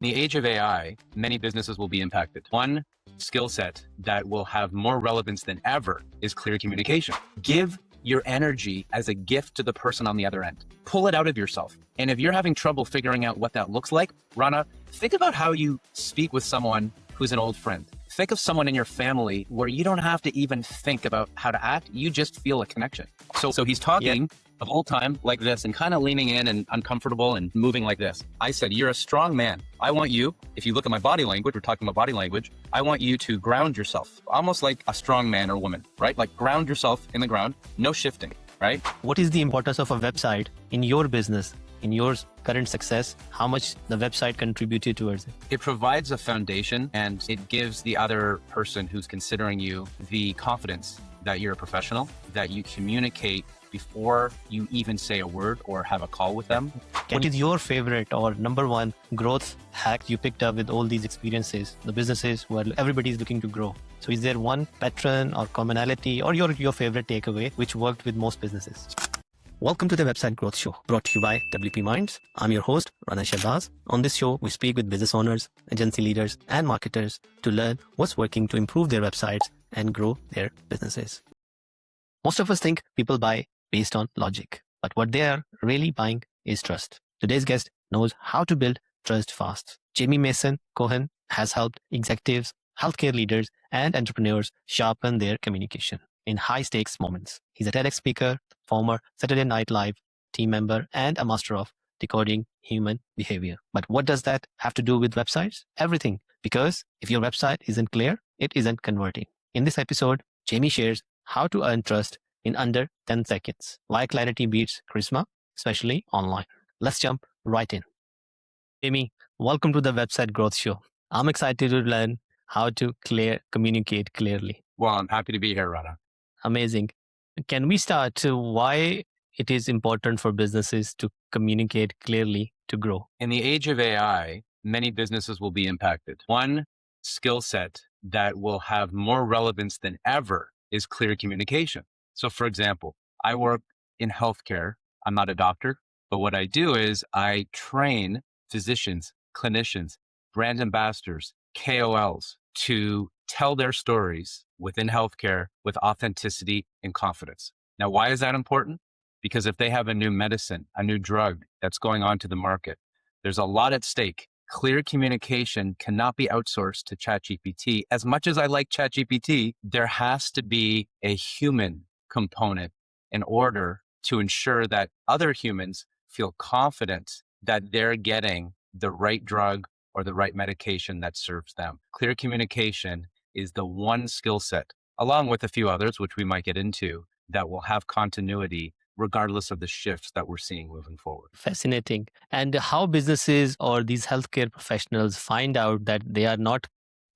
In the age of AI, many businesses will be impacted. One skill set that will have more relevance than ever is clear communication. Give your energy as a gift to the person on the other end. Pull it out of yourself. And if you're having trouble figuring out what that looks like, Rana, think about how you speak with someone who's an old friend. Think of someone in your family where you don't have to even think about how to act. You just feel a connection. So he's talking the whole time like this and kind of leaning in and uncomfortable and moving like this. I said, you're a strong man. I want you, if you look at my body language, we're talking about body language, I want you to ground yourself, almost like a strong man or woman, right? Like ground yourself in the ground, no shifting, right? What is the importance of a website in your business, in your current success? How much the website contributed towards it? It provides a foundation and it gives the other person who's considering you the confidence that you're a professional, that you communicate before you even say a word or have a call with them. What is your favorite or number one growth hack you picked up with all these experiences, the businesses where everybody is looking to grow? So is there one pattern or commonality or your favorite takeaway which worked with most businesses? Welcome to the Website Growth Show, brought to you by WP Minds. I'm your host, Rana Shahbaz. On this show, we speak with business owners, agency leaders, and marketers to learn what's working to improve their websites and grow their businesses. Most of us think people buy based on logic, but what they are really buying is trust. Today's guest knows how to build trust fast. Jamie Mason Cohen has helped executives, healthcare leaders, and entrepreneurs sharpen their communication in high-stakes moments. He's a TEDx speaker, former Saturday Night Live team member, and a master of decoding human behavior. But what does that have to do with websites? Everything. Because if your website isn't clear, it isn't converting. In this episode, Jamie shares how to earn trust in under 10 seconds. Why clarity beats charisma, especially online. Let's jump right in. Jamie, welcome to the Website Growth Show. I'm excited to learn how to communicate clearly. Well, I'm happy to be here, Rana. Amazing. Can we start to why it is important for businesses to communicate clearly to grow? In the age of AI, many businesses will be impacted. One skill set that will have more relevance than ever is clear communication. So for example, I work in healthcare. I'm not a doctor, but what I do is I train physicians, clinicians, brand ambassadors, KOLs to tell their stories within healthcare with authenticity and confidence. Now, why is that important? Because if they have a new medicine, a new drug that's going on to the market, there's a lot at stake. Clear communication cannot be outsourced to ChatGPT. As much as I like ChatGPT, there has to be a human component in order to ensure that other humans feel confident that they're getting the right drug or the right medication that serves them. Clear communication is the one skill set, along with a few others, which we might get into, that will have continuity regardless of the shifts that we're seeing moving forward. Fascinating. And how businesses or these healthcare professionals find out that they are not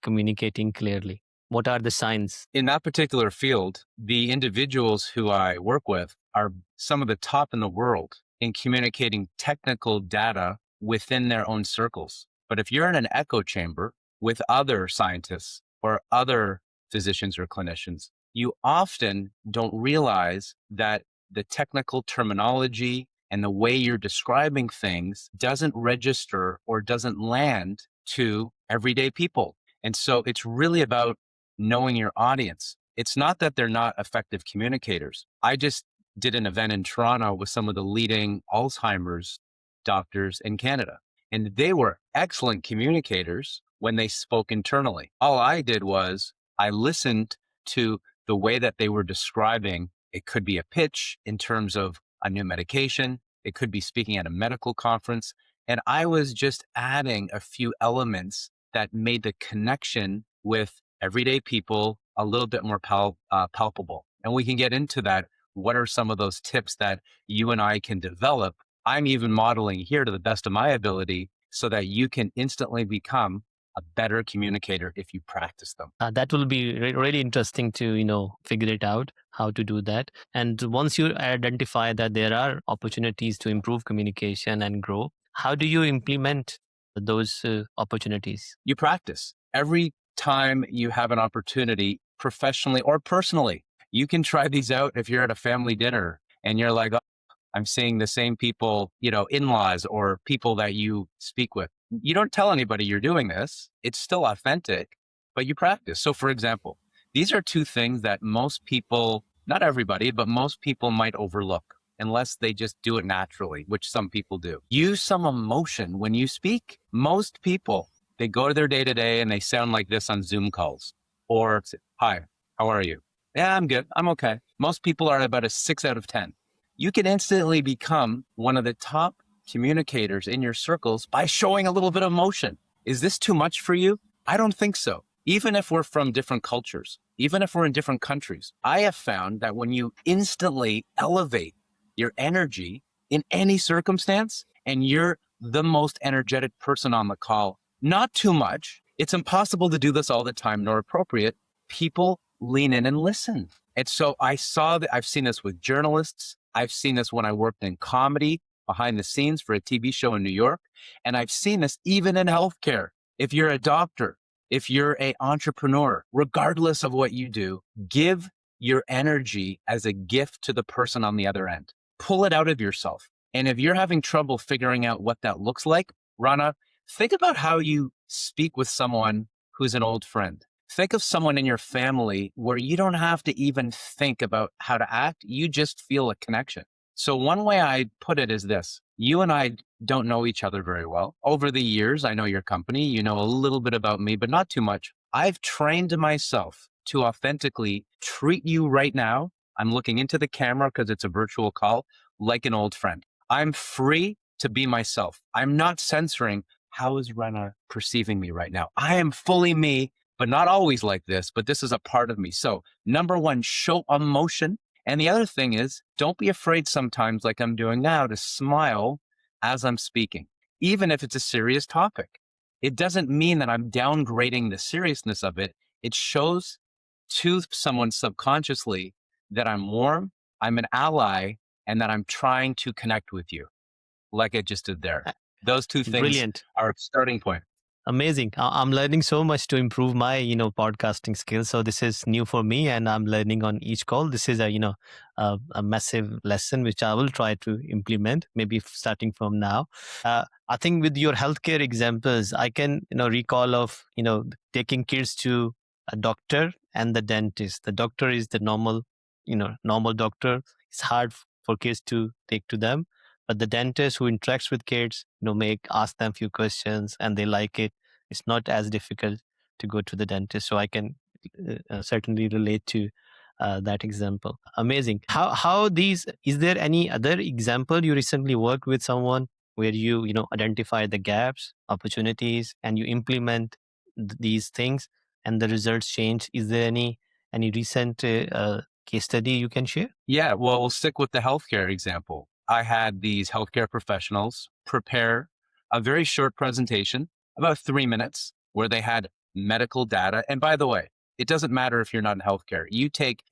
communicating clearly? What are the signs? In that particular field, the individuals who I work with are some of the top in the world in communicating technical data within their own circles. But if you're in an echo chamber with other scientists or other physicians or clinicians, you often don't realize that the technical terminology and the way you're describing things doesn't register or doesn't land to everyday people. And so it's really about knowing your audience. It's not that they're not effective communicators. I just did an event in Toronto with some of the leading Alzheimer's doctors in Canada, and they were excellent communicators when they spoke internally. All I did was I listened to the way that they were describing. It could be a pitch in terms of a new medication. It could be speaking at a medical conference. And I was just adding a few elements that made the connection with everyday people a little bit more palpable. And we can get into that. What are some of those tips that you and I can develop? I'm even modeling here to the best of my ability so that you can instantly become a better communicator if you practice them. That will be really interesting to, figure it out, how to do that. And once you identify that there are opportunities to improve communication and grow, how do you implement those opportunities? You practice. Every time you have an opportunity, professionally or personally, you can try these out if you're at a family dinner and you're like, oh, I'm seeing the same people, in-laws or people that you speak with. You don't tell anybody you're doing this. It's still authentic, but you practice. So, for example, these are two things that most people, not everybody, but most people might overlook unless they just do it naturally, which some people do. Use some emotion when you speak. Most people, they go to their day to day and they sound like this on Zoom calls or, hi, how are you? Yeah, I'm good. I'm okay. Most people are about a 6 out of 10. You can instantly become one of the top communicators in your circles by showing a little bit of emotion. Is this too much for you? I don't think so. Even if we're from different cultures, even if we're in different countries, I have found that when you instantly elevate your energy in any circumstance and you're the most energetic person on the call, not too much, it's impossible to do this all the time nor appropriate. People lean in and listen. And so I saw that. I've seen this with journalists. I've seen this when I worked in comedy behind the scenes for a TV show in New York. And I've seen this even in healthcare. If you're a doctor, if you're an entrepreneur, regardless of what you do, give your energy as a gift to the person on the other end. Pull it out of yourself. And if you're having trouble figuring out what that looks like, Rana, think about how you speak with someone who's an old friend. Think of someone in your family where you don't have to even think about how to act. You just feel a connection. So one way I put it is this. You and I don't know each other very well. Over the years, I know your company. You know a little bit about me, but not too much. I've trained myself to authentically treat you right now. I'm looking into the camera because it's a virtual call, like an old friend. I'm free to be myself. I'm not censoring how is Rena perceiving me right now. I am fully me, but not always like this, but this is a part of me. So number one, show emotion. And the other thing is, don't be afraid sometimes, like I'm doing now, to smile as I'm speaking, even if it's a serious topic. It doesn't mean that I'm downgrading the seriousness of it. It shows to someone subconsciously that I'm warm, I'm an ally, and that I'm trying to connect with you, like I just did there. Those two things Brilliant. are a starting point. Amazing. I'm learning so much to improve my, podcasting skills. So this is new for me and I'm learning on each call. This is a massive lesson, which I will try to implement maybe starting from now. I think with your healthcare examples, I can, recall of, taking kids to a doctor and the dentist. The doctor is the normal doctor. It's hard for kids to take to them. But the dentist who interacts with kids, ask them few questions and they like it. It's not as difficult to go to the dentist. So I can certainly relate to that example. Amazing. How these, is there any other example you recently worked with someone where you identify the gaps, opportunities, and you implement these things and the results change? Is there any recent case study you can share? Yeah, well, we'll stick with the healthcare example. I had these healthcare professionals prepare a very short presentation, about 3 minutes, where they had medical data. And by the way, it doesn't matter if you're not in healthcare.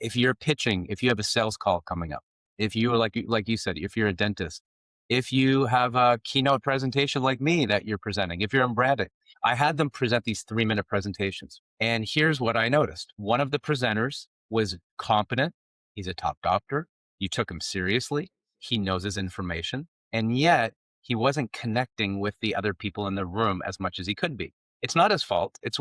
If you're pitching, if you have a sales call coming up, if you like you said, if you're a dentist, if you have a keynote presentation like me that you're presenting, if you're in branding, I had them present these 3-minute presentations. And here's what I noticed. One of the presenters was competent. He's a top doctor. You took him seriously. He knows his information. And yet he wasn't connecting with the other people in the room as much as he could be. It's not his fault. It's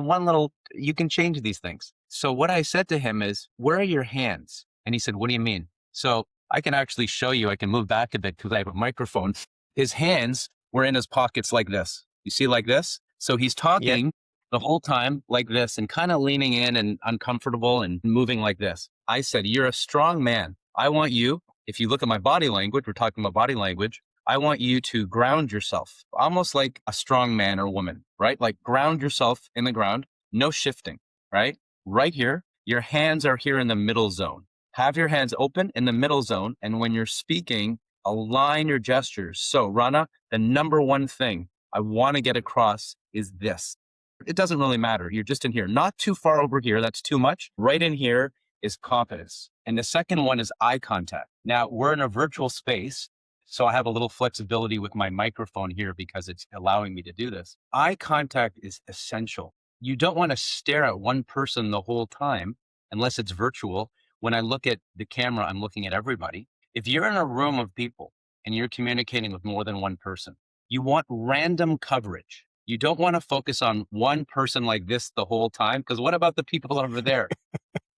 you can change these things. So what I said to him is, where are your hands? And he said, what do you mean? So I can actually show you. I can move back a bit because I have a microphone. His hands were in his pockets like this. You see, like this? So he's Yeah. talking the whole time like this and kind of leaning in and uncomfortable and moving like this. I said, you're a strong man. I want you, if you look at my body language, we're talking about body language. I want you to ground yourself, almost like a strong man or woman, right? Like ground yourself in the ground, no shifting, right? Right here, your hands are here in the middle zone. Have your hands open in the middle zone. And when you're speaking, align your gestures. So Rana, the number one thing I want to get across is this. It doesn't really matter. You're just in here, not too far over here. That's too much. Right in here is competence. And the second one is eye contact. Now we're in a virtual space. So I have a little flexibility with my microphone here because it's allowing me to do this. Eye contact is essential. You don't want to stare at one person the whole time unless it's virtual. When I look at the camera, I'm looking at everybody. If you're in a room of people and you're communicating with more than one person, you want random coverage. You don't want to focus on one person like this the whole time, because what about the people over there?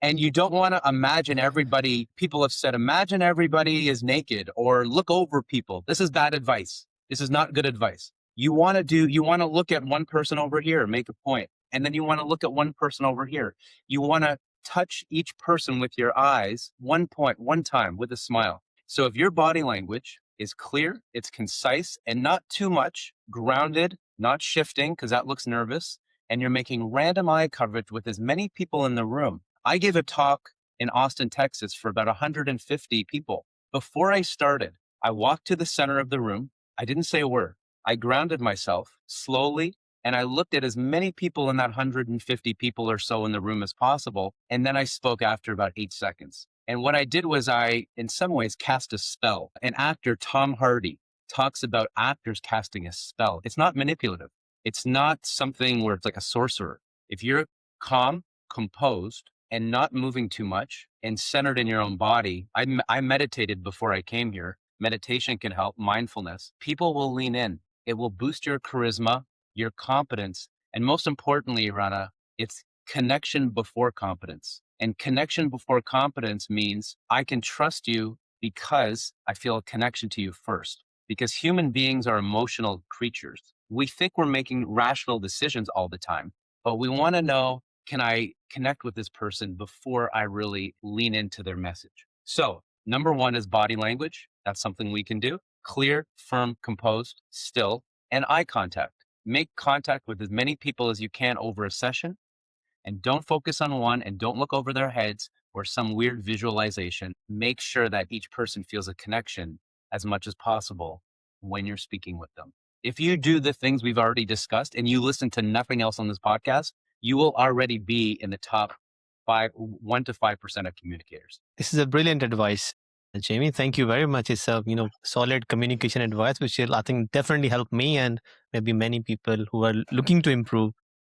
And you don't want to imagine everybody, people have said, imagine everybody is naked or look over people. This is bad advice. This is not good advice. You want to look at one person over here, make a point. And then you want to look at one person over here. You want to touch each person with your eyes, one point, one time with a smile. So if your body language is clear, it's concise and not too much, grounded, not shifting because that looks nervous, and you're making random eye coverage with as many people in the room. I gave a talk in Austin, Texas for about 150 people. Before I started, I walked to the center of the room. I didn't say a word. I grounded myself slowly and I looked at as many people in that 150 people or so in the room as possible. And then I spoke after about 8 seconds. And what I did was I, in some ways, cast a spell. An actor, Tom Hardy, talks about actors casting a spell. It's not manipulative. It's not something where it's like a sorcerer. If you're calm, composed, and not moving too much and centered in your own body. I meditated before I came here. Meditation can help, mindfulness. People will lean in. It will boost your charisma, your competence, and most importantly, Rana, it's connection before competence. And connection before competence means I can trust you because I feel a connection to you first. Because human beings are emotional creatures. We think we're making rational decisions all the time, but we want to know, can I connect with this person before I really lean into their message? So, number one is body language. That's something we can do. Clear, firm, composed, still, and eye contact. Make contact with as many people as you can over a session, and don't focus on one and don't look over their heads or some weird visualization. Make sure that each person feels a connection as much as possible when you're speaking with them. If you do the things we've already discussed and you listen to nothing else on this podcast, you will already be in the top 1 to 5% of communicators. This is a brilliant advice, Jamie. Thank you very much. It's a solid communication advice, which will, I think, definitely help me and maybe many people who are looking to improve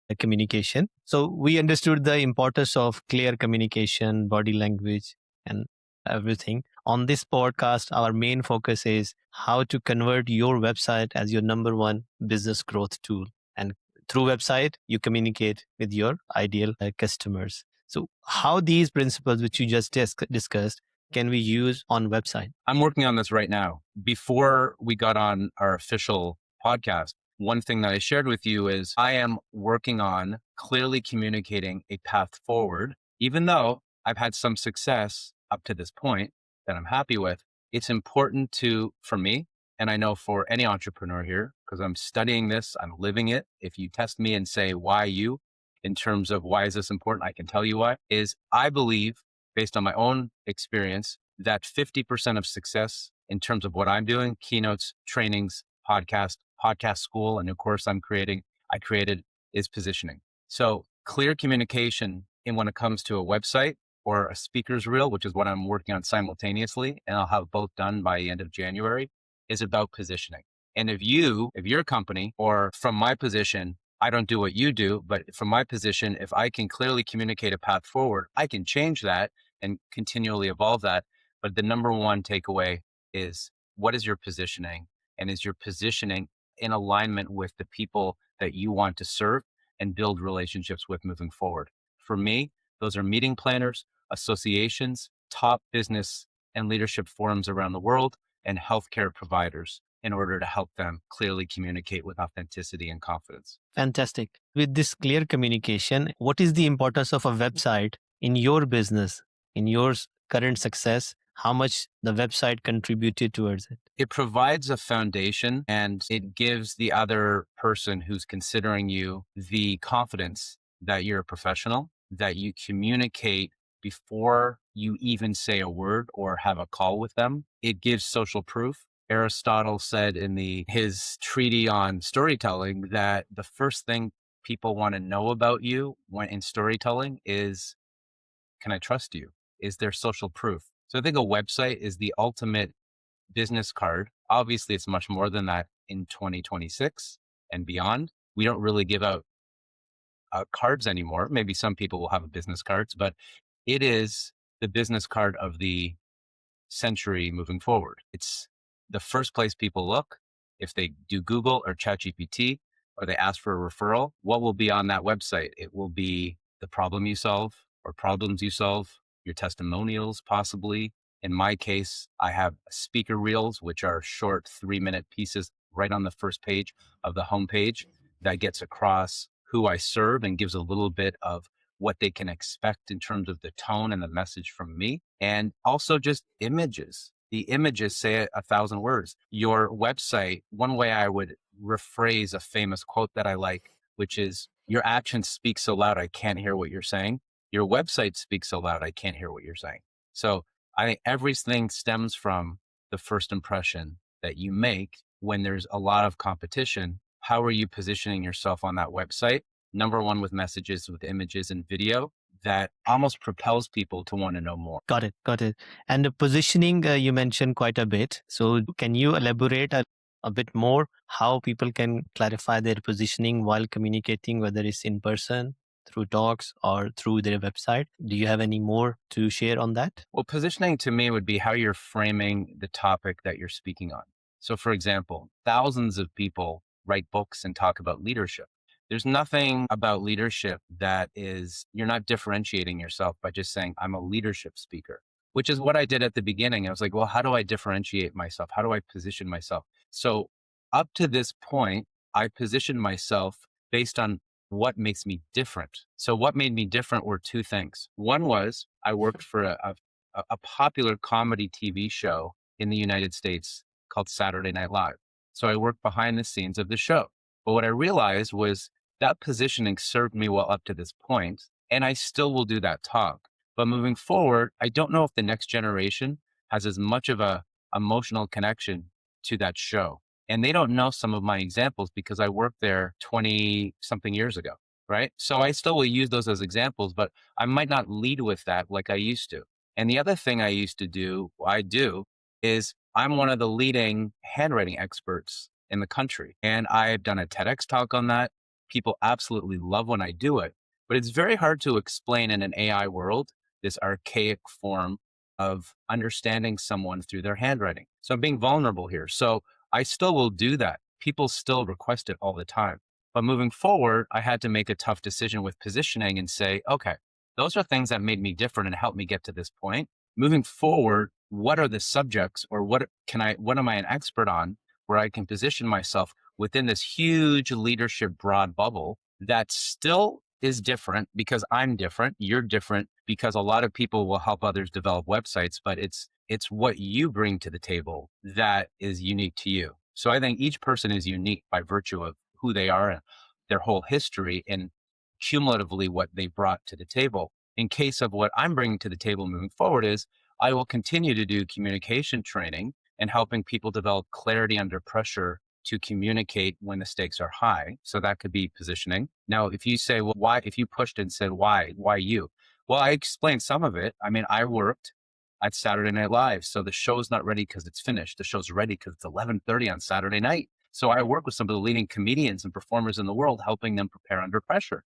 the communication. So we understood the importance of clear communication, body language, and everything. On this podcast, our main focus is how to convert your website as your number one business growth tool. And through website, you communicate with your ideal customers. So how these principles, which you just discussed, can we use on website? I'm working on this right now. Before we got on our official podcast, one thing that I shared with you is I am working on clearly communicating a path forward. Even though I've had some success up to this point that I'm happy with, it's important for me, and I know for any entrepreneur here, because I'm studying this, I'm living it. If you test me and say, why you, in terms of why is this important, I can tell you why, is I believe, based on my own experience, that 50% of success in terms of what I'm doing, keynotes, trainings, podcast school, and of course I created is positioning. So clear communication when it comes to a website or a speaker's reel, which is what I'm working on simultaneously, and I'll have both done by the end of January, is about positioning. And if your company, or from my position, I don't do what you do, but from my position, if I can clearly communicate a path forward, I can change that and continually evolve that. But the number one takeaway is, what is your positioning? And is your positioning in alignment with the people that you want to serve and build relationships with moving forward? For me, those are meeting planners, associations, top business and leadership forums around the world, and healthcare providers, in order to help them clearly communicate with authenticity and confidence. Fantastic. With this clear communication, what is the importance of a website in your business, in your current success? How much the website contributed towards it? It provides a foundation, and it gives the other person who's considering you the confidence that you're a professional, that you communicate before you even say a word or have a call with them. It gives social proof. Aristotle said in his treatise on storytelling that the first thing people want to know about you when in storytelling is, can I trust you? Is there social proof? So I think a website is the ultimate business card. Obviously, it's much more than that in 2026 and beyond. We don't really give out cards anymore. Maybe some people will have business cards, but it is the business card of the century moving forward. It's the first place people look. If they do Google or ChatGPT, or they ask for a referral, what will be on that website? It will be the problem you solve or problems you solve, your testimonials, possibly. In my case, I have speaker reels, which are short 3-minute pieces right on the first page of the homepage that gets across who I serve and gives a little bit of what they can expect in terms of the tone and the message from me. And also just images. The images say 1,000 words. Your website, one way I would rephrase a famous quote that I like, which is, your actions speak so loud, I can't hear what you're saying. Your website speaks so loud, I can't hear what you're saying. So I think everything stems from the first impression that you make when there's a lot of competition. How are you positioning yourself on that website? Number one, with messages, with images and video that almost propels people to want to know more. Got it. Got it. And the positioning you mentioned quite a bit. So can you elaborate a bit more how people can clarify their positioning while communicating, whether it's in person, through talks, or through their website? Do you have any more to share on that? Well, positioning to me would be how you're framing the topic that you're speaking on. So, for example, thousands of people write books and talk about leadership. There's nothing about leadership that is, you're not differentiating yourself by just saying, I'm a leadership speaker, which is what I did at the beginning. I was like, well, how do I differentiate myself? How do I position myself? So, up to this point, I positioned myself based on what makes me different. So, what made me different were two things. One was I worked for a popular comedy TV show in the United States called Saturday Night Live. So, I worked behind the scenes of the show. But what I realized was that positioning served me well up to this point, and I still will do that talk. But moving forward, I don't know if the next generation has as much of a emotional connection to that show. And they don't know some of my examples because I worked there 20 something years ago, right? So I still will use those as examples, but I might not lead with that like I used to. And the other thing I do is I'm one of the leading handwriting experts in the country. And I've done a TEDx talk on that. People absolutely love when I do it, but it's very hard to explain in an AI world, this archaic form of understanding someone through their handwriting. So I'm being vulnerable here. So I still will do that. People still request it all the time. But moving forward, I had to make a tough decision with positioning and say, okay, those are things that made me different and helped me get to this point. Moving forward, what are the subjects or what am I an expert on where I can position myself within this huge leadership broad bubble that still is different because I'm different, you're different because a lot of people will help others develop websites, but it's what you bring to the table that is unique to you. So I think each person is unique by virtue of who they are and their whole history and cumulatively what they brought to the table. In case of what I'm bringing to the table moving forward is I will continue to do communication training and helping people develop clarity under pressure to communicate when the stakes are high. So that could be positioning. Now, if you say, well, why, if you pushed and said, why you? Well, I explained some of it. I mean, I worked at Saturday Night Live. So the show's not ready because it's finished. The show's ready because it's 11:30 on Saturday night. So I work with some of the leading comedians and performers in the world, helping them prepare under pressure.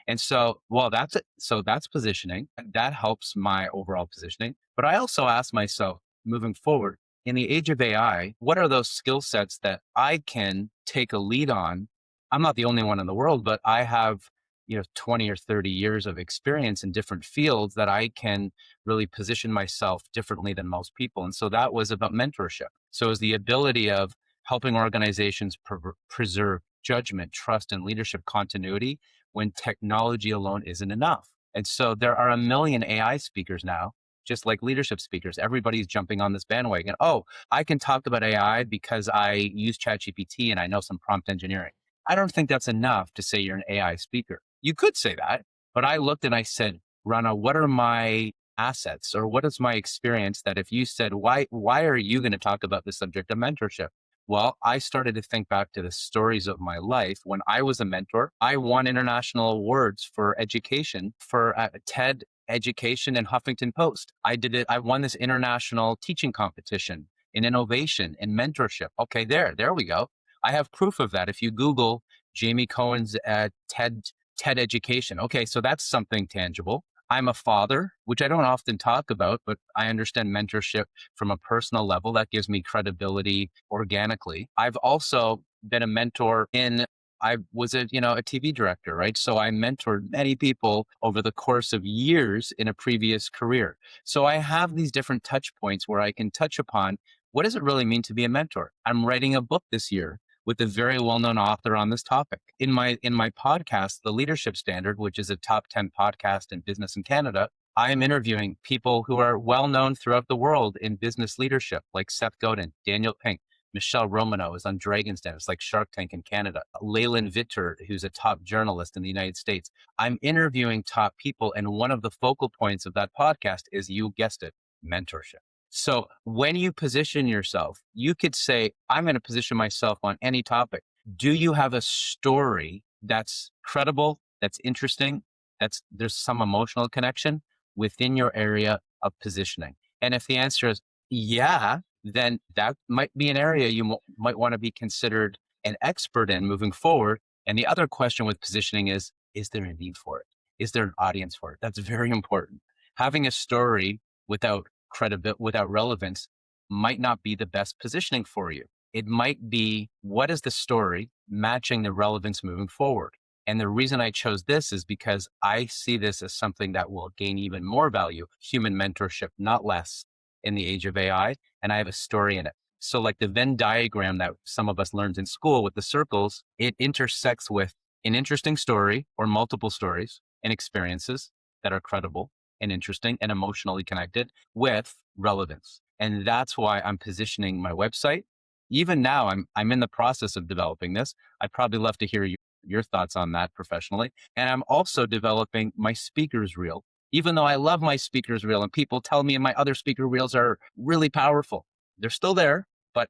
And so, well, that's it. So that's positioning. That helps my overall positioning. But I also ask myself, moving forward, in the age of AI, what are those skill sets that I can take a lead on? I'm not the only one in the world, but I have, 20 or 30 years of experience in different fields that I can really position myself differently than most people. And so that was about mentorship. So it was the ability of helping organizations preserve judgment, trust, and leadership continuity when technology alone isn't enough. And so there are a million AI speakers now, just like leadership speakers. Everybody's jumping on this bandwagon. Oh, I can talk about AI because I use ChatGPT and I know some prompt engineering. I don't think that's enough to say you're an AI speaker. You could say that, but I looked and I said, Rana, what are my assets or what is my experience that if you said, why are you going to talk about the subject of mentorship? Well, I started to think back to the stories of my life. When I was a mentor, I won international awards for education for TED education and Huffington Post. I did it. I won this international teaching competition in innovation and mentorship. Okay, there we go. I have proof of that. If you Google Jamie Cohen's TED education, okay, so that's something tangible. I'm a father, which I don't often talk about, but I understand mentorship from a personal level. That gives me credibility organically. I've also been a mentor in I was a TV director, right? So I mentored many people over the course of years in a previous career. So I have these different touch points where I can touch upon what does it really mean to be a mentor? I'm writing a book this year with a very well-known author on this topic. In my podcast, The Leadership Standard, which is a top 10 podcast in business in Canada, I am interviewing people who are well known throughout the world in business leadership, like Seth Godin, Daniel Pink, Michelle Romanow is on Dragon's Den. It's like Shark Tank in Canada. Leyland Vitter, who's a top journalist in the United States. I'm interviewing top people. And one of the focal points of that podcast is, you guessed it, mentorship. So when you position yourself, you could say, I'm going to position myself on any topic. Do you have a story that's credible, that's interesting, there's some emotional connection within your area of positioning? And if the answer is yeah, then that might be an area you might want to be considered an expert in moving forward. And the other question with positioning is there a need for it? Is there an audience for it? That's very important. Having a story without credibility, without relevance, might not be the best positioning for you. It might be, what is the story matching the relevance moving forward? And the reason I chose this is because I see this as something that will gain even more value, human mentorship, not less, in the age of AI. And I have a story in it. So like the Venn diagram that some of us learned in school with the circles, it intersects with an interesting story or multiple stories and experiences that are credible and interesting and emotionally connected with relevance. And that's why I'm positioning my website. Even now, I'm in the process of developing this. I'd probably love to hear your thoughts on that professionally. And I'm also developing my speakers reel. Even though I love my speakers reel and people tell me my other speaker reels are really powerful, they're still there. But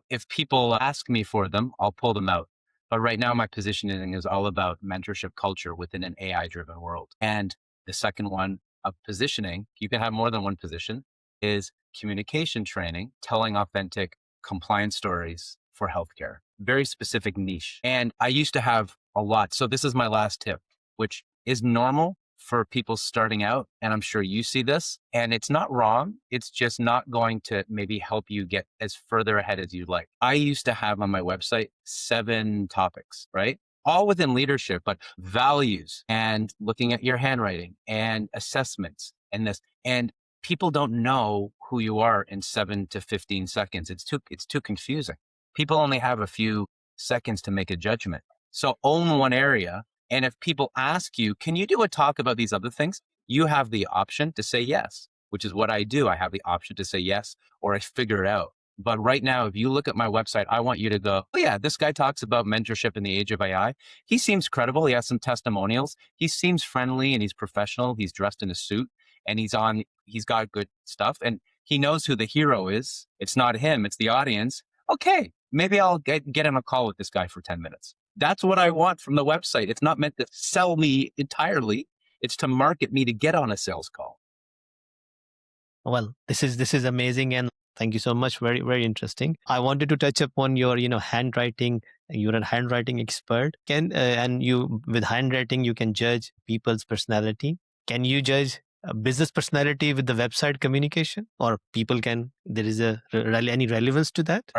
if people ask me for them, I'll pull them out. But right now, my positioning is all about mentorship culture within an AI driven world. And the second one of positioning, you can have more than one position, is communication training, telling authentic compliance stories for healthcare. Very specific niche. And I used to have a lot. So this is my last tip, which is normal for people starting out. And I'm sure you see this, and it's not wrong. It's just not going to maybe help you get as further ahead as you'd like. I used to have on my website 7 topics, right? All within leadership, but values and looking at your handwriting and assessments and this. And people don't know who you are in 7 to 15 seconds. It's too confusing. People only have a few seconds to make a judgment. So own one area. And if people ask you, can you do a talk about these other things? You have the option to say yes, which is what I do. I have the option to say yes, or I figure it out. But right now, if you look at my website, I want you to go, oh yeah, this guy talks about mentorship in the age of AI. He seems credible. He has some testimonials. He seems friendly and he's professional. He's dressed in a suit and he's got good stuff. And he knows who the hero is. It's not him, it's the audience. Okay, maybe I'll get on a call with this guy for 10 minutes. That's what I want from the website. It's not meant to sell me entirely. It's to market me to get on a sales call. Well, this is amazing, and thank you so much. Very, very interesting. I wanted to touch upon your, handwriting. You're a handwriting expert. And you, with handwriting, you can judge people's personality. Can you judge a business personality with the website communication, or there is any relevance to that?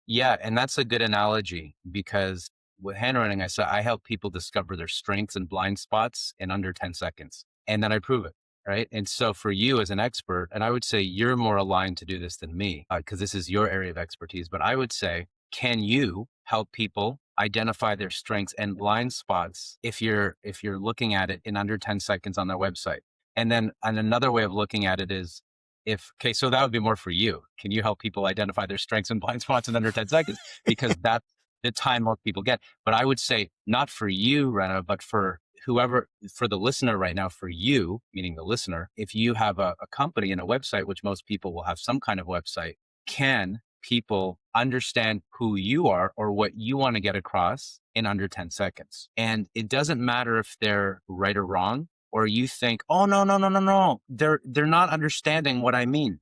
Yeah, and that's a good analogy, because with handwriting, I help people discover their strengths and blind spots in under 10 seconds, and then I prove it. Right. And so for you as an expert, and I would say you're more aligned to do this than me, because this is your area of expertise, but I would say, can you help people identify their strengths and blind spots if you're looking at it in under 10 seconds on their website? And then another way of looking at it is, so that would be more for you. Can you help people identify their strengths and blind spots in under 10 seconds? Because that's the time most people get. But I would say not for you, Rena, but for the listener right now, for you, meaning the listener, if you have a company and a website, which most people will have some kind of website, can people understand who you are or what you want to get across in under 10 seconds? And it doesn't matter if they're right or wrong, or you think, oh, no, they're not understanding what I mean.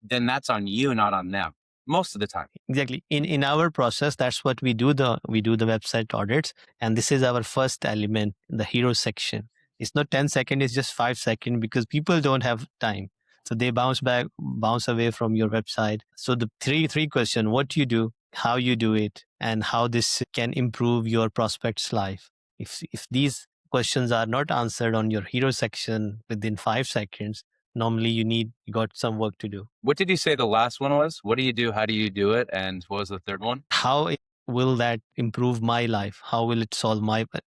Then that's on you, not on them. Most of the time. Exactly. In our process, that's what we do the website audits. And this is our first element, the hero section. It's not 10 seconds, it's just 5 seconds, because people don't have time. So they bounce away from your website. So the three question, what do you do? how you do it, and how this can improve your prospect's life. If these questions are not answered on your hero section within 5 seconds, normally you got some work to do. What did you say the last one was? What do you do? How do you do it? And what was the third one? How will that improve my life? How will it solve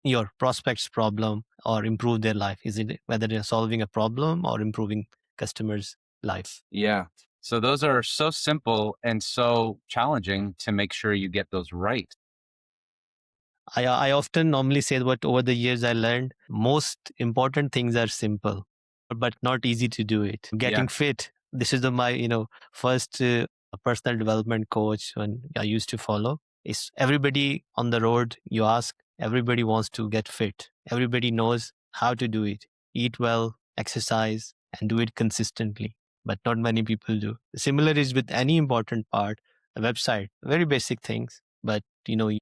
your prospect's problem or improve their life? Is it whether they're solving a problem or improving customers' life? Yeah. So those are so simple and so challenging to make sure you get those right. I often normally say what over the years I learned most important things are simple, but not easy to do it. Yeah. Getting fit. This is my first personal development coach when I used to follow. Is everybody on the road? You ask. Everybody wants to get fit. Everybody knows how to do it. Eat well, exercise, and do it consistently. But not many people do. Similar is with any important part. A website, very basic things, but it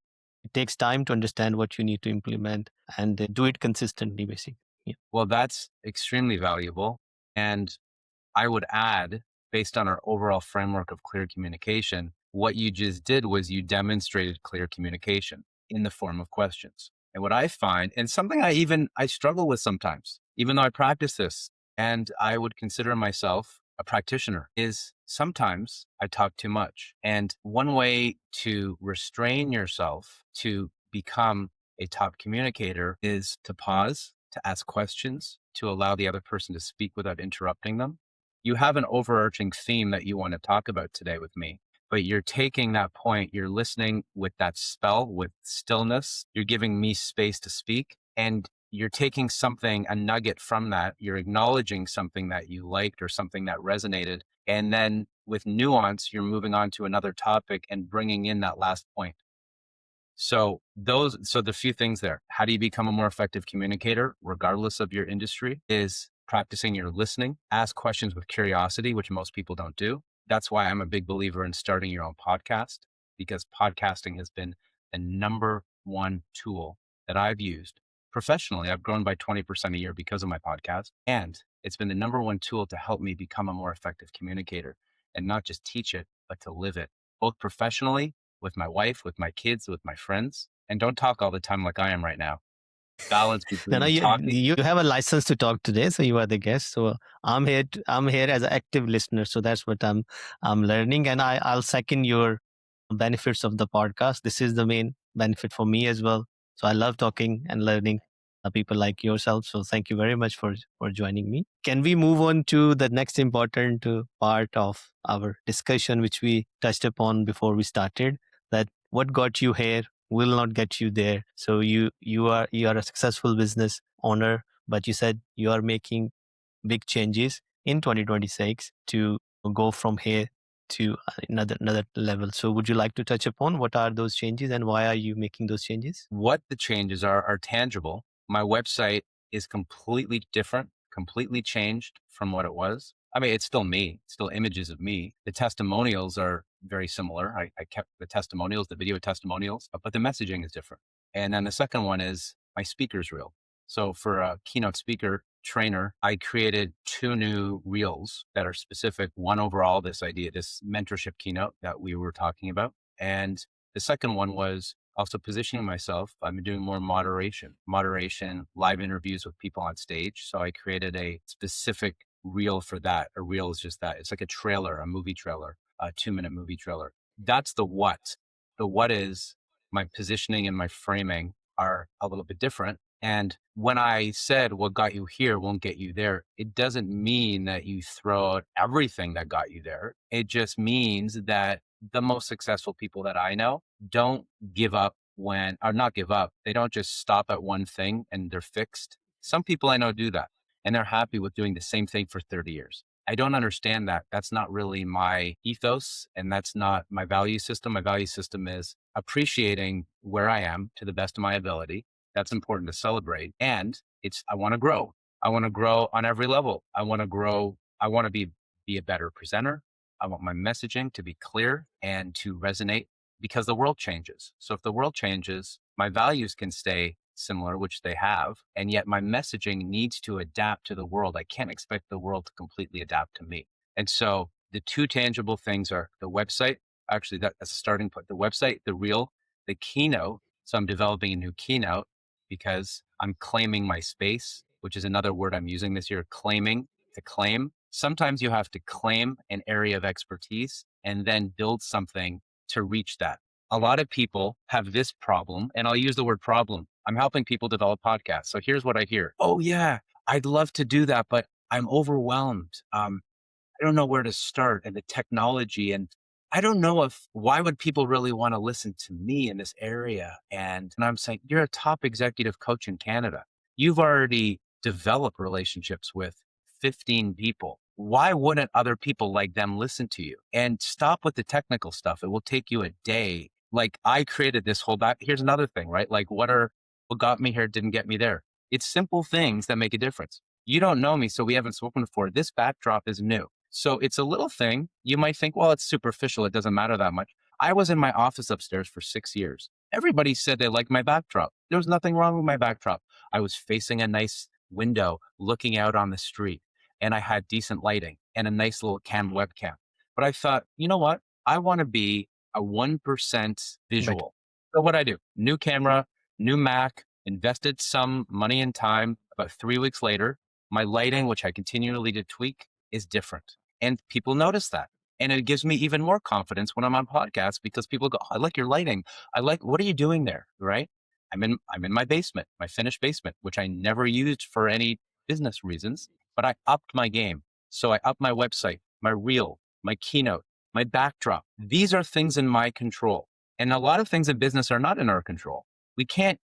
takes time to understand what you need to implement and do it consistently, basically. Yeah. Well, that's extremely valuable. And I would add, based on our overall framework of clear communication, what you just did was you demonstrated clear communication in the form of questions. And what I find, and something I struggle with sometimes, even though I practice this and I would consider myself a practitioner, is sometimes I talk too much. And one way to restrain yourself to become a top communicator is to pause, to ask questions, to allow the other person to speak without interrupting them. You have an overarching theme that you want to talk about today with me, but you're taking that point, you're listening with that spell, with stillness, you're giving me space to speak, and you're taking something, a nugget from that, you're acknowledging something that you liked or something that resonated. And then with nuance, you're moving on to another topic and bringing in that last point. So the few things there. How do you become a more effective communicator, regardless of your industry? Is practicing your listening, ask questions with curiosity, which most people don't do. That's why I'm a big believer in starting your own podcast, because podcasting has been the number one tool that I've used professionally. I've grown by 20% a year because of my podcast. And it's been the number one tool to help me become a more effective communicator and not just teach it, but to live it, both professionally with my wife, with my kids, with my friends. And don't talk all the time like I am right now. Balance No, between talking. you have a license to talk today, so you are the guest. So I'm here as an active listener. So that's what I'm learning, and I'll second your benefits of the podcast. This is the main benefit for me as well. So I love talking and learning people like yourself. So thank you very much for joining me. Can we move on to the next important part of our discussion, which we touched upon before we started? That what got you here will not get you there. So you are a successful business owner, but you said you are making big changes in 2026 to go from here to another level. So would you like to touch upon what are those changes and why are you making those changes? What the changes are tangible. My website is completely different, completely changed from what it was. I mean, it's still me, still images of me. The testimonials are very similar. I kept the testimonials, the video testimonials, but the messaging is different. And then the second one is my speaker's reel. So for a keynote speaker trainer, I created 2 new reels that are specific. One overall, this idea, this mentorship keynote that we were talking about. And the second one was also positioning myself. I'm doing more moderation, live interviews with people on stage. So I created a specific reel for that. A reel is just that. It's like a trailer, a movie trailer, a 2-minute movie trailer. That's the what. The what is my positioning and my framing are a little bit different. And when I said what got you here won't get you there, it doesn't mean that you throw out everything that got you there. It just means that the most successful people that I know don't give up or not give up. They don't just stop at one thing and they're fixed. Some people I know do that and they're happy with doing the same thing for 30 years. I don't understand that. That's not really my ethos and that's not my value system. My value system is appreciating where I am to the best of my ability. That's important to celebrate. And I want to grow. I want to grow on every level. I want to grow. I want to be a better presenter. I want my messaging to be clear and to resonate because the world changes. So if the world changes, my values can stay similar, which they have, and yet my messaging needs to adapt to the world. I can't expect the world to completely adapt to me. And so the 2 tangible things are the website. actually, that's a starting point. The website, the reel, the keynote. So I'm developing a new keynote because I'm claiming my space, which is another word I'm using this year, claiming, to claim. Sometimes you have to claim an area of expertise and then build something to reach that. A lot of people have this problem, and I'll use the word problem. I'm helping people develop podcasts. So here's what I hear. Oh, yeah, I'd love to do that, but I'm overwhelmed. I don't know where to start and the technology. And I don't know if why would people really want to listen to me in this area? And I'm saying, you're a top executive coach in Canada. You've already developed relationships with 15 people. Why wouldn't other people like them listen to you? And stop with the technical stuff. It will take you a day. Like I created this whole back. Here's another thing, right? Like what got me here didn't get me there. It's simple things that make a difference. You don't know me, so we haven't spoken before. This backdrop is new. So it's a little thing. You might think, well, it's superficial. It doesn't matter that much. I was in my office upstairs for 6 years. Everybody said they liked my backdrop. There was nothing wrong with my backdrop. I was facing a nice window looking out on the street, and I had decent lighting and a nice little cam webcam. But I thought, you know what? I want to be a 1% Right. visual. So what I do, new camera, new Mac, invested some money and time. About 3 weeks later, my lighting, which I continually did tweak, is different. And people notice that. And it gives me even more confidence when I'm on podcasts because people go, I like your lighting. I like, what are you doing there? Right. I'm in my basement, my finished basement, which I never used for any business reasons, but I upped my game. So I upped my website, my reel, my keynote, my backdrop. These are things in my control. And a lot of things in business are not in our control. We can't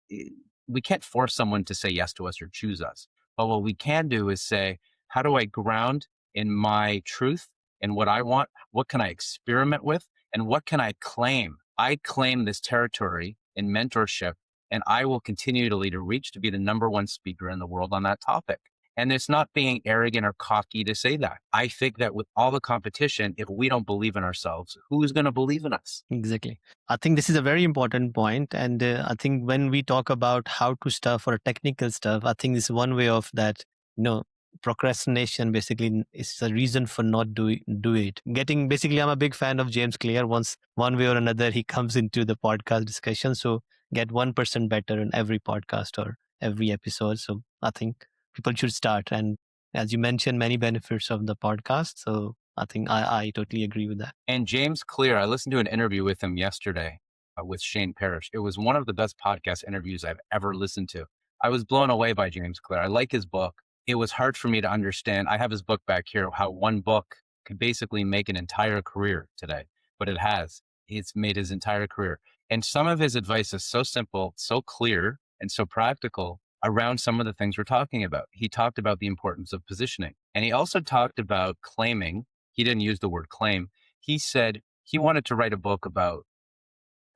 we can't force someone to say yes to us or choose us. But what we can do is say, how do I ground in my truth and what I want? What can I experiment with? And what can I claim? I claim this territory in mentorship, and I will continue to lead a reach to be the number one speaker in the world on that topic. And it's not being arrogant or cocky to say that. I think that with all the competition, if we don't believe in ourselves, who's going to believe in us? Exactly. I think this is a very important point. And I think when we talk about how to stuff or technical stuff, I think this is one way of that, you know, procrastination basically is a reason for not do it. Getting basically, I'm a big fan of James Clear. Once, one way or another, he comes into the podcast discussion. So get 1% better in every podcast or every episode. So I think people should start. And as you mentioned, many benefits of the podcast. So I think I totally agree with that. And James Clear, I listened to an interview with him yesterday with Shane Parrish. It was one of the best podcast interviews I've ever listened to. I was blown away by James Clear. I like his book. It was hard for me to understand. I have his book back here, how one book could basically make an entire career today, but it has. It's made his entire career. And some of his advice is so simple, so clear, and so practical around some of the things we're talking about. He talked about the importance of positioning, and he also talked about claiming. He didn't use the word claim. He said he wanted to write a book about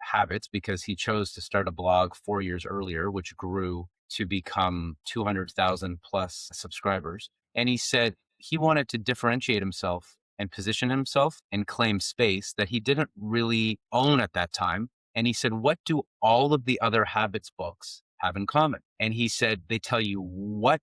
habits because he chose to start a blog 4 years earlier, which grew to become 200,000 plus subscribers. And he said he wanted to differentiate himself and position himself and claim space that he didn't really own at that time. And he said, what do all of the other habits books have in common? And he said, they tell you what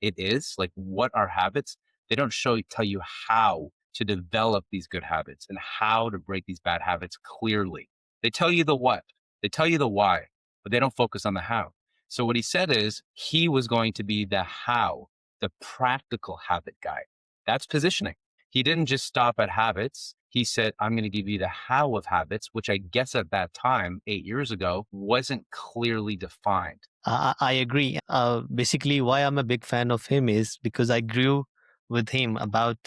it is, like what are habits. They don't tell you how to develop these good habits and how to break these bad habits clearly. They tell you the what, they tell you the why, but they don't focus on the how. So what he said is he was going to be the how, the practical habit guy. That's positioning. He didn't just stop at habits. He said, I'm going to give you the how of habits, which I guess at that time, 8 years ago, wasn't clearly defined. I agree. Basically, why I'm a big fan of him is because I grew with him about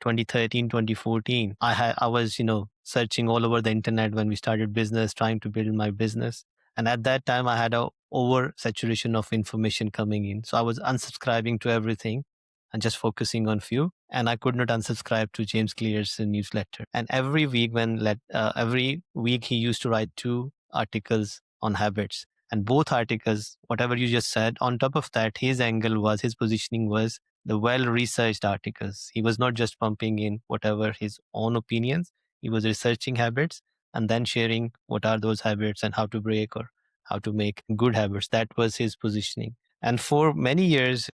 2013, 2014. I was, searching all over the internet when we started business, trying to build my business. And at that time, I had a oversaturation of information coming in. So I was unsubscribing to everything and just focusing on few. And I could not unsubscribe to James Clear's newsletter. And every week, every week he used to write 2 articles on habits. And both articles, whatever you just said, on top of that, his positioning was the well-researched articles. He was not just pumping in whatever his own opinions. He was researching habits and then sharing what are those habits and how to break or how to make good habits. That was his positioning. And for many years,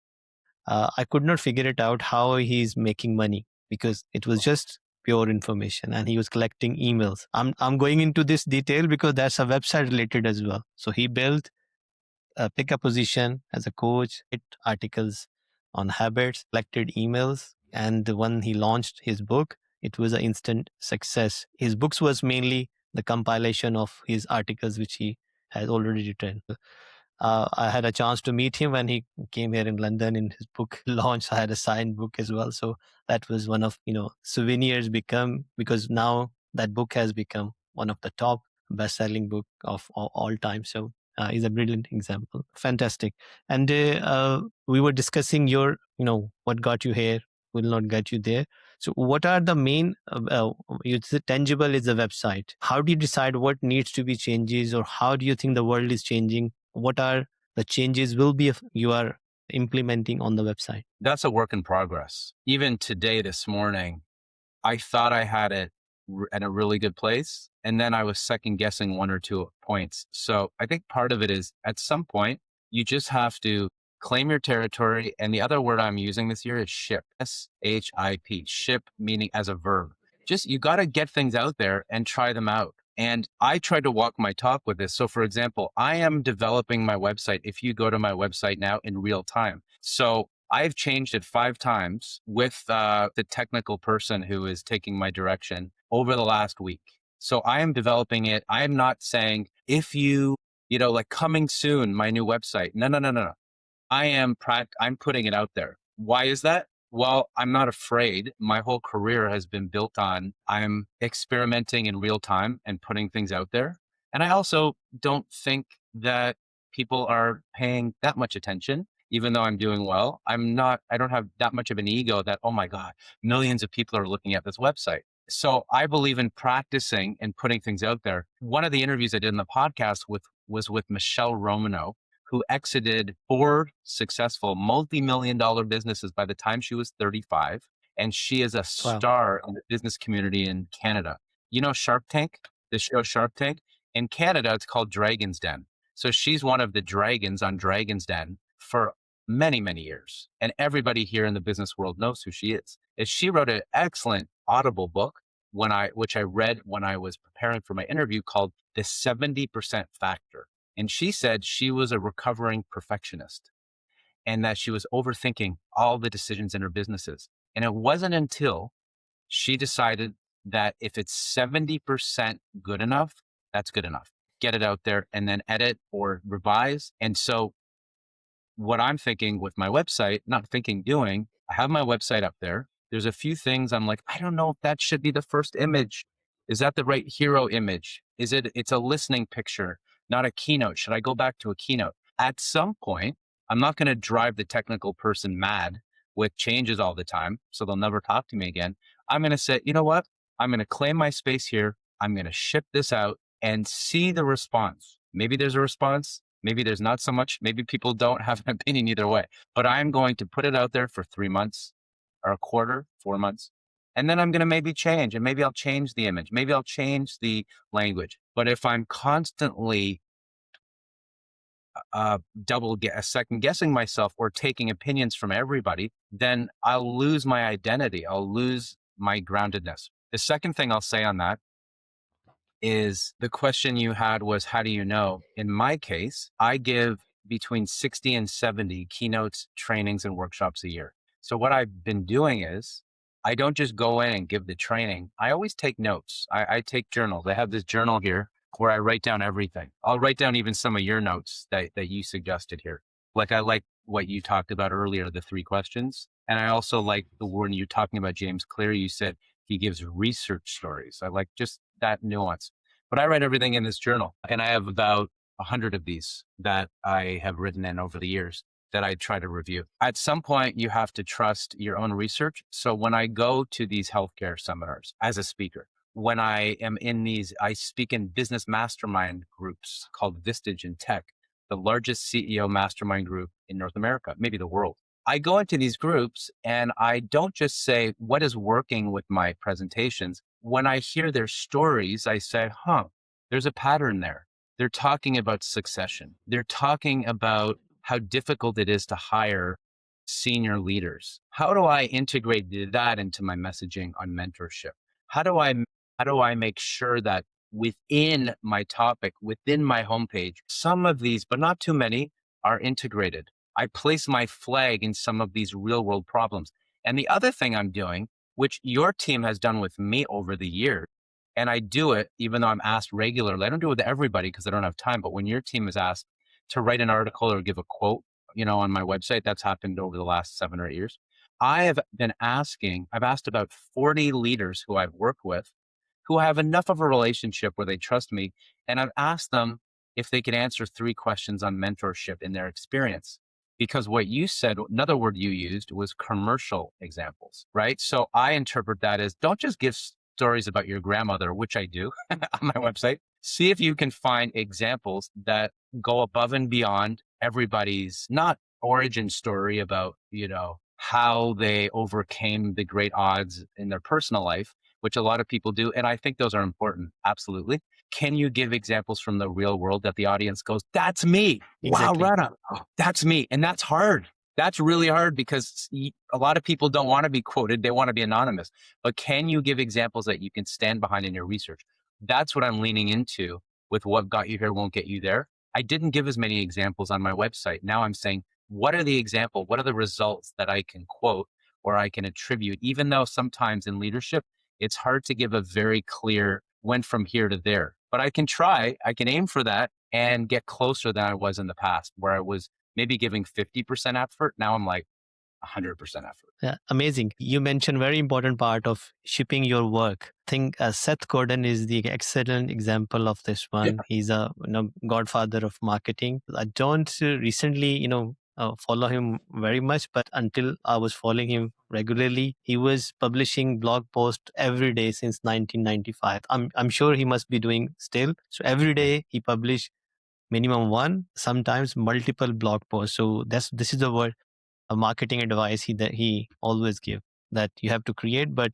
I could not figure it out how he's making money because it was just pure information, and he was collecting emails. I'm going into this detail because that's a website related as well. So he built pick a position as a coach, write articles on habits, collected emails, and when he launched his book, it was an instant success. His books was mainly the compilation of his articles which he had already written. I had a chance to meet him when he came here in London in his book launch. I had a signed book as well. So that was one of, souvenirs become, because now that book has become one of the top best-selling book of all time. So is a brilliant example. Fantastic. And we were discussing your, what got you here will not get you there. So what are the main, it's tangible is the website. How do you decide what needs to be changes, or how do you think the world is changing? What are the changes will be if you are implementing on the website? That's a work in progress. Even today, this morning, I thought I had it at a really good place. And then I was second guessing one or two points. So I think part of it is at some point, you just have to claim your territory. And the other word I'm using this year is ship, SHIP, ship meaning as a verb. Just, you got to get things out there and try them out. And I try to walk my talk with this. So for example, I am developing my website. If you go to my website now in real time. So I've changed it 5 times with the technical person who is taking my direction over the last week. So I am developing it. I am not saying if like coming soon, my new website. No, no, no, no, no. I'm putting it out there. Why is that? Well, I'm not afraid. My whole career has been built on I'm experimenting in real time and putting things out there. And I also don't think that people are paying that much attention, even though I'm doing well. I don't have that much of an ego that, oh my God, millions of people are looking at this website. So I believe in practicing and putting things out there. One of the interviews I did in the podcast was with Michelle Romano, who exited 4 successful multi-million dollar businesses by the time she was 35. And she is a Wow. star in the business community in Canada. You know Shark Tank, the show Shark Tank? In Canada, it's called Dragon's Den. So she's one of the dragons on Dragon's Den for many, many years. And everybody here in the business world knows who she is. She wrote an excellent Audible book which I read when I was preparing for my interview, called The 70% Factor. And she said she was a recovering perfectionist and that she was overthinking all the decisions in her businesses. And it wasn't until she decided that if it's 70% good enough, that's good enough. Get it out there and then edit or revise. And so what I'm thinking with my website, not thinking, doing, I have my website up there. There's a few things I'm like, I don't know if that should be the first image. Is that the right hero image? It's a listening picture, not a keynote. Should I go back to a keynote? At some point, I'm not going to drive the technical person mad with changes all the time, so they'll never talk to me again. I'm going to say, you know what? I'm going to claim my space here. I'm going to ship this out and see the response. Maybe there's a response. Maybe there's not so much. Maybe people don't have an opinion either way, but I'm going to put it out there for 3 months or a quarter, 4 months. And then I'm going to maybe change, and maybe I'll change the image. Maybe I'll change the language. But if I'm constantly second guessing myself or taking opinions from everybody, then I'll lose my identity. I'll lose my groundedness. The second thing I'll say on that is the question you had was, how do you know? In my case, I give between 60 and 70 keynotes, trainings, and workshops a year. So what I've been doing is I don't just go in and give the training. I always take notes. I take journals. I have this journal here where I write down everything. I'll write down even some of your notes that you suggested here. Like I like what you talked about earlier, the 3 questions. And I also like the when you're talking about James Clear, you said he gives research stories. I like just that nuance. But I write everything in this journal, and I have about 100 of these that I have written in over the years that I try to review. At some point, you have to trust your own research. So when I go to these healthcare seminars as a speaker, when I am I speak in business mastermind groups called Vistage in Tech, the largest CEO mastermind group in North America, maybe the world. I go into these groups and I don't just say what is working with my presentations. When I hear their stories, I say, there's a pattern there. They're talking about succession. They're talking about how difficult it is to hire senior leaders. How do I integrate that into my messaging on mentorship? how do I how do I make sure that within my topic, within my homepage, some of these, but not too many, are integrated. I place my flag in some of these real world problems. And the other thing I'm doing, which your team has done with me over the years, and I do it even though I'm asked regularly. I don't do it with everybody because I don't have time. But when your team is asked to write an article or give a quote, on my website, that's happened over the last 7 or 8 years. I've asked about 40 leaders who I've worked with who have enough of a relationship where they trust me. And I've asked them if they could answer 3 questions on mentorship in their experience. Because what you said, another word you used was commercial examples, right? So I interpret that as don't just give stories about your grandmother, which I do on my website. See if you can find examples that go above and beyond everybody's not origin story about, how they overcame the great odds in their personal life, which a lot of people do. And I think those are important. Absolutely. Can you give examples from the real world that the audience goes, that's me. Wow, Exactly. Rana, that's me. And that's hard. That's really hard because a lot of people don't want to be quoted. They want to be anonymous. But can you give examples that you can stand behind in your research? That's what I'm leaning into with what got you here won't get you there. I didn't give as many examples on my website. Now I'm saying, what are the example? What are the results that I can quote or I can attribute, even though sometimes in leadership, it's hard to give a very clear went from here to there. But I can try, I can aim for that and get closer than I was in the past, where I was maybe giving 50% effort. Now I'm like 100% effort. Yeah, amazing. You mentioned very important part of shipping your work. I think Seth Godin is the excellent example of this Yeah. one. He's a godfather of marketing. I don't recently, follow him very much, but until I was following him regularly, he was publishing blog posts every day since 1995. I'm sure he must be doing still. So every Yeah. day he published minimum one, sometimes multiple blog posts. So this is the word a marketing advice that he always give, that you have to create, but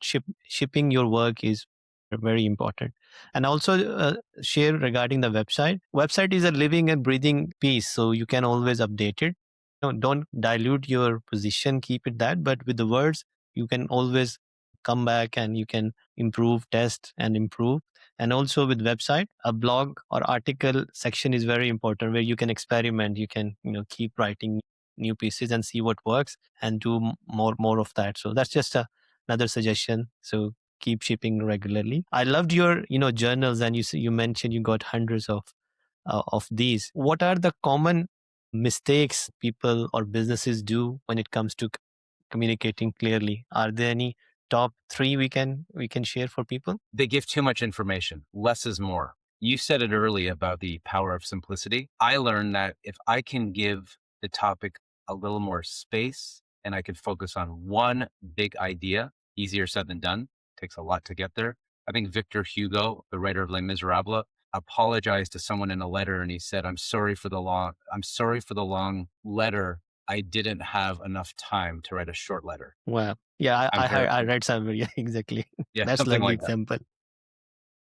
shipping your work is very important. And also share regarding the website is a living and breathing piece, so you can always update it. Don't dilute your position, keep it that, but with the words you can always come back and you can improve, test and improve. And also with website, a blog or article section is very important, where you can experiment, you can keep writing new pieces and see what works and do more of that. So that's just another suggestion. So keep shipping regularly. I loved your journals, and you mentioned you got hundreds of these. What are the common mistakes people or businesses do when it comes to communicating clearly? Are there any top three we can share for people? They give too much information. Less is more. You said it earlier about the power of simplicity. I learned that if I can give the topic a little more space and I could focus on one big idea, easier said than done, takes a lot to get there. I think Victor Hugo, the writer of Les Miserables, apologized to someone in a letter and he said, I'm sorry for the long letter. I didn't have enough time to write a short letter. Well, yeah, I'm I paraphrasing. read somewhere. Yeah, exactly. Yeah, That's something lovely like that. example.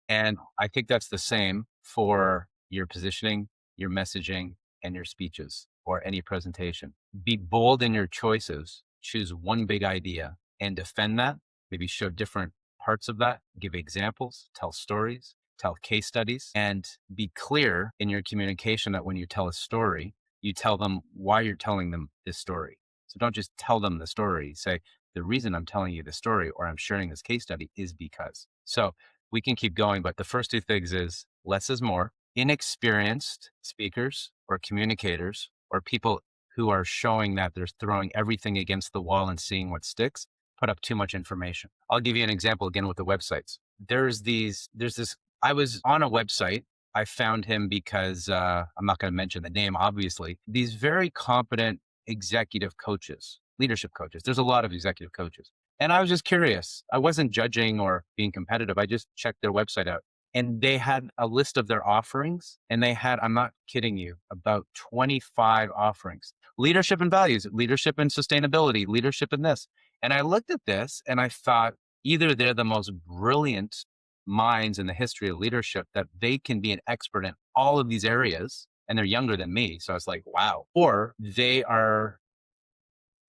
And I think that's the same for your positioning, your messaging, and your speeches or any presentation. Be bold in your choices. Choose one big idea and defend that. Maybe show different parts of that, give examples, tell stories, tell case studies, and be clear in your communication that when you tell a story, you tell them why you're telling them this story. So don't just tell them the story. Say, the reason I'm telling you the story or I'm sharing this case study is because. So we can keep going, but the first 2 things is less is more. Inexperienced speakers or communicators or people who are showing that they're throwing everything against the wall and seeing what sticks, put up too much information. I'll give you an example again with the websites. I was on a website. I found him because I'm not going to mention the name, obviously. These very competent executive coaches, leadership coaches. There's a lot of executive coaches. And I was just curious. I wasn't judging or being competitive. I just checked their website out. And they had a list of their offerings. And they had, I'm not kidding you, about 25 offerings. Leadership and values, leadership and sustainability, leadership in this. And I looked at this and I thought, either they're the most brilliant minds in the history of leadership that they can be an expert in all of these areas. And they're younger than me. So I was like, wow. Or they are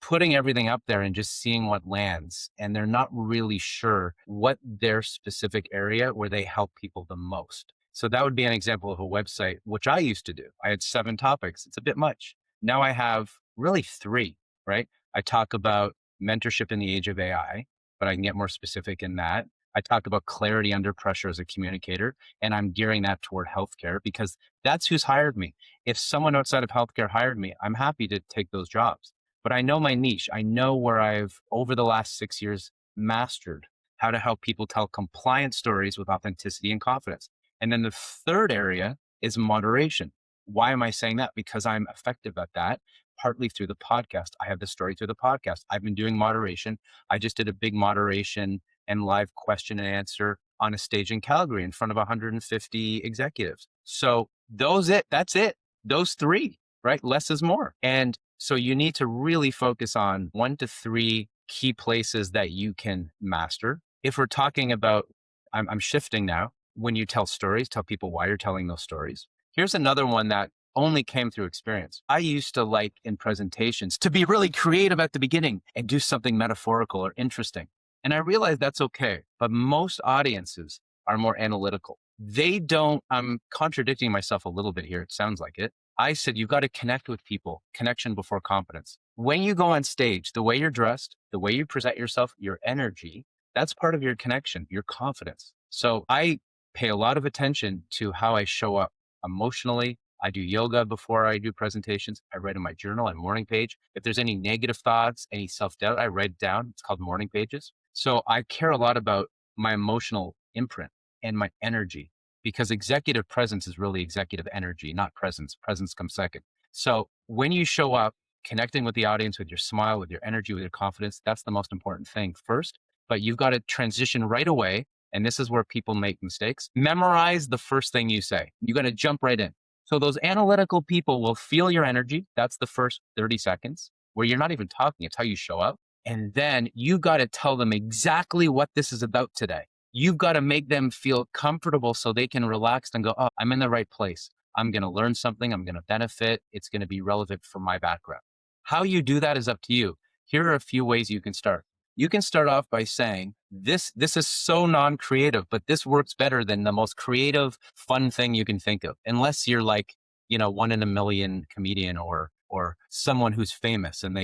putting everything up there and just seeing what lands. And they're not really sure what their specific area where they help people the most. So that would be an example of a website, which I used to do. I had 7 topics. It's a bit much. Now I have really 3, right? I talk about mentorship in the age of AI, but I can get more specific in that. I talk about clarity under pressure as a communicator, and I'm gearing that toward healthcare because that's who's hired me. If someone outside of healthcare hired me, I'm happy to take those jobs. But I know my niche. I know where I've, over the last 6 years, mastered how to help people tell compliant stories with authenticity and confidence. And then the third area is moderation. Why am I saying that? Because I'm effective at that, partly through the podcast. I have the story through the podcast. I've been doing moderation. I just did a big moderation and live question and answer on a stage in Calgary in front of 150 executives. So that's it. Those 3, right? Less is more. And so you need to really focus on 1 to 3 key places that you can master. If we're talking about, I'm shifting now. When you tell stories, tell people why you're telling those stories. Here's another one that only came through experience. I used to like in presentations to be really creative at the beginning and do something metaphorical or interesting. And I realized that's okay, but most audiences are more analytical. They don't, I'm contradicting myself a little bit here. It sounds like it. I said, you've got to connect with people, connection before competence. When you go on stage, the way you're dressed, the way you present yourself, your energy, that's part of your connection, your confidence. So I pay a lot of attention to how I show up emotionally. I do yoga before I do presentations. I write in my journal and morning page. If there's any negative thoughts, any self-doubt, I write it down. It's called morning pages. So I care a lot about my emotional imprint and my energy because executive presence is really executive energy, not presence. Presence comes second. So when you show up, connecting with the audience with your smile, with your energy, with your confidence, that's the most important thing first. But you've got to transition right away. And this is where people make mistakes. Memorize the first thing you say. You got to jump right in. So those analytical people will feel your energy. That's the first 30 seconds where you're not even talking. It's how you show up. And then you got to tell them exactly what this is about today. You've got to make them feel comfortable so they can relax and go, oh, I'm in the right place. I'm going to learn something. I'm going to benefit. It's going to be relevant for my background. How you do that is up to you. Here are a few ways you can start. You can start off by saying, this is so non-creative, but this works better than the most creative, fun thing you can think of. Unless you're like, 1 in a million comedian or someone who's famous and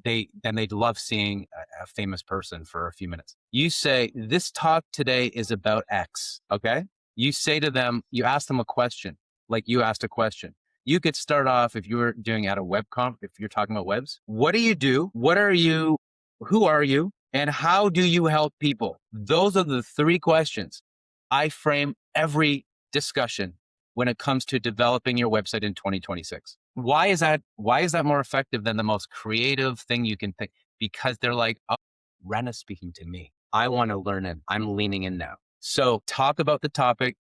they'd love seeing a famous person for a few minutes. You say, this talk today is about X. Okay. You say to them, you ask them a question, like you asked a question. You could start off if you were doing at a web conf, if you're talking about webs, what do you do? Who are you? And how do you help people? Those are the 3 questions I frame every discussion when it comes to developing your website in 2026. Why is that more effective than the most creative thing you can think? Because they're like, oh, Rena's speaking to me. I want to learn it. I'm leaning in now. So talk about the topic,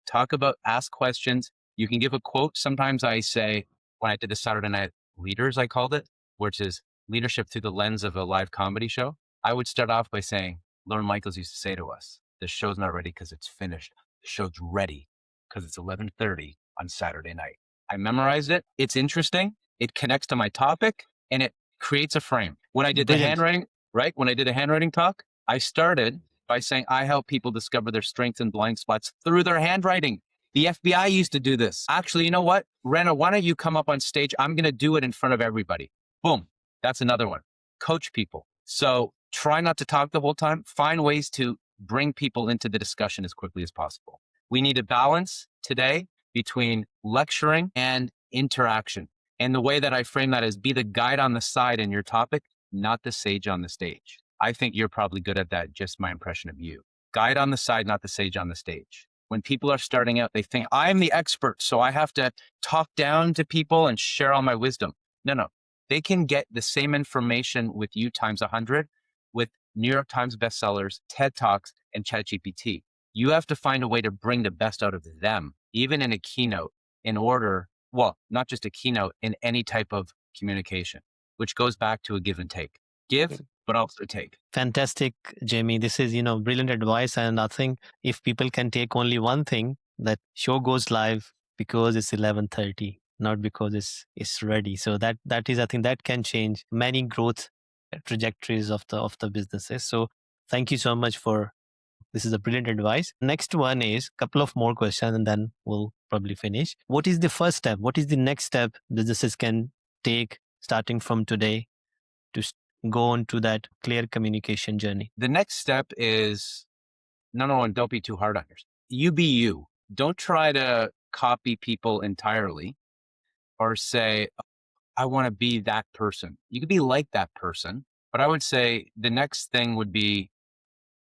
ask questions. You can give a quote. Sometimes I say, when I did the Saturday Night Leaders, I called it, which is leadership through the lens of a live comedy show. I would start off by saying, Lorne Michaels used to say to us, the show's not ready because it's finished. The show's ready because it's 11:30 on Saturday night. I memorized it. It's interesting. It connects to my topic and it creates a frame. When I did the handwriting, right? When I did a handwriting talk, I started by saying, I help people discover their strengths and blind spots through their handwriting. The FBI used to do this. Actually, you know what? Rena, why don't you come up on stage? I'm going to do it in front of everybody. Boom. That's another one. Coach people. So try not to talk the whole time. Find ways to bring people into the discussion as quickly as possible. We need a balance today between lecturing and interaction. And the way that I frame that is be the guide on the side in your topic, not the sage on the stage. I think you're probably good at that, just my impression of you. Guide on the side, not the sage on the stage. When people are starting out, they think, I'm the expert, so I have to talk down to people and share all my wisdom. No. They can get the same information with you times 100 with New York Times bestsellers, TED Talks, and ChatGPT. You have to find a way to bring the best out of them, even in a keynote, not just a keynote, in any type of communication, which goes back to a give and take. Give, but also take. Fantastic, Jamie. This is, brilliant advice. And I think if people can take only one thing, that show goes live because it's 11:30, not because it's ready. So that is, I think that can change many growth trajectories of the businesses. So thank you so much for this is a brilliant advice. Next one is a couple of more questions and then we'll probably finish. What is the first step? What is the next step businesses can take starting from today to go on to that clear communication journey? The next step is number one, don't be too hard on yourself. You be you. Don't try to copy people entirely or say, I want to be that person. You could be like that person, but I would say the next thing would be,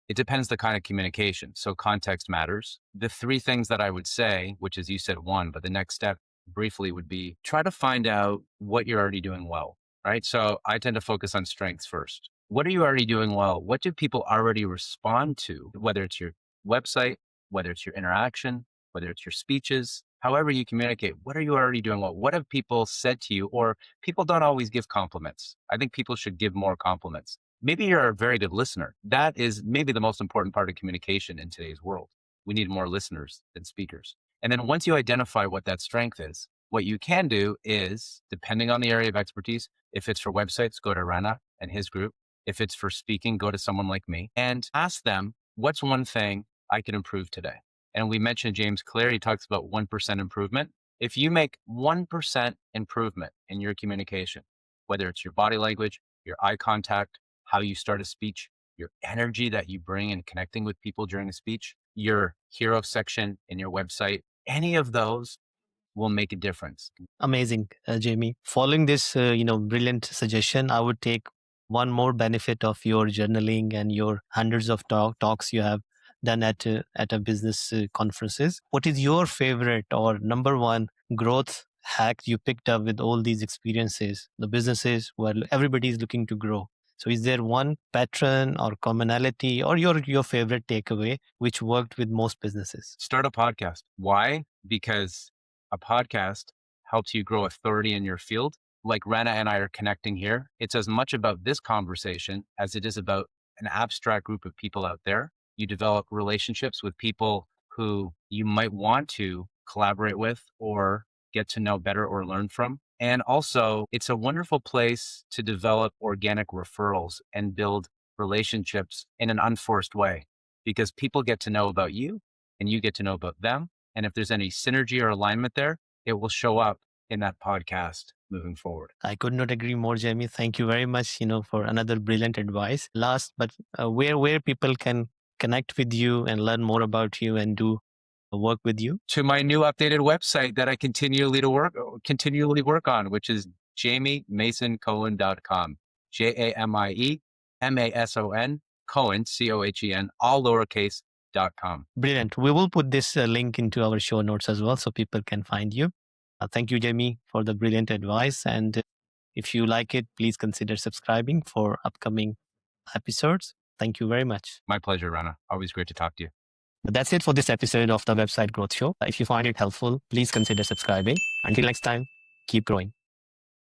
it depends the kind of communication. So context matters. The three things that I would say, which is you said one, but the next step briefly would be try to find out what you're already doing well, right? So I tend to focus on strengths first. What are you already doing well? What do people already respond to? Whether it's your website, whether it's your interaction, whether it's your speeches, however you communicate, what are you already doing well? What have people said to you? Or people don't always give compliments. I think people should give more compliments. Maybe you're a very good listener. That is maybe the most important part of communication in today's world. We need more listeners than speakers. And then once you identify what that strength is, what you can do is, depending on the area of expertise, if it's for websites, go to Rana and his group. If it's for speaking, go to someone like me and ask them, what's one thing I can improve today? And we mentioned James Clear, he talks about 1% improvement. If you make 1% improvement in your communication, whether it's your body language, your eye contact, how you start a speech, your energy that you bring in connecting with people during a speech, your hero section in your website, any of those will make a difference. Amazing, Jamie. Following this, brilliant suggestion, I would take one more benefit of your journaling and your hundreds of talks you have done at a business conferences. What is your favorite or number one growth hack you picked up with all these experiences? The businesses where everybody is looking to grow. So, is there one pattern or commonality or your favorite takeaway which worked with most businesses? Start a podcast. Why? Because a podcast helps you grow authority in your field. Like Rana and I are connecting here, it's as much about this conversation as it is about an abstract group of people out there. You develop relationships with people who you might want to collaborate with or get to know better or learn from. And also, it's a wonderful place to develop organic referrals and build relationships in an unforced way because people get to know about you and you get to know about them. And if there's any synergy or alignment there, it will show up in that podcast moving forward. I could not agree more, Jamie. Thank you very much, for another brilliant advice. Last, but where people can connect with you and learn more about you and do work with you? To my new updated website that I continually work on, which is jamiemason.cohen.com. JAMIEMASON Cohen, COHEN, all lowercase.com. Brilliant. We will put this link into our show notes as well so people can find you. Thank you, Jamie, for the brilliant advice. And if you like it, please consider subscribing for upcoming episodes. Thank you very much. My pleasure, Rana. Always great to talk to you. That's it for this episode of the Website Growth Show. If you find it helpful, please consider subscribing. Until next time, keep growing.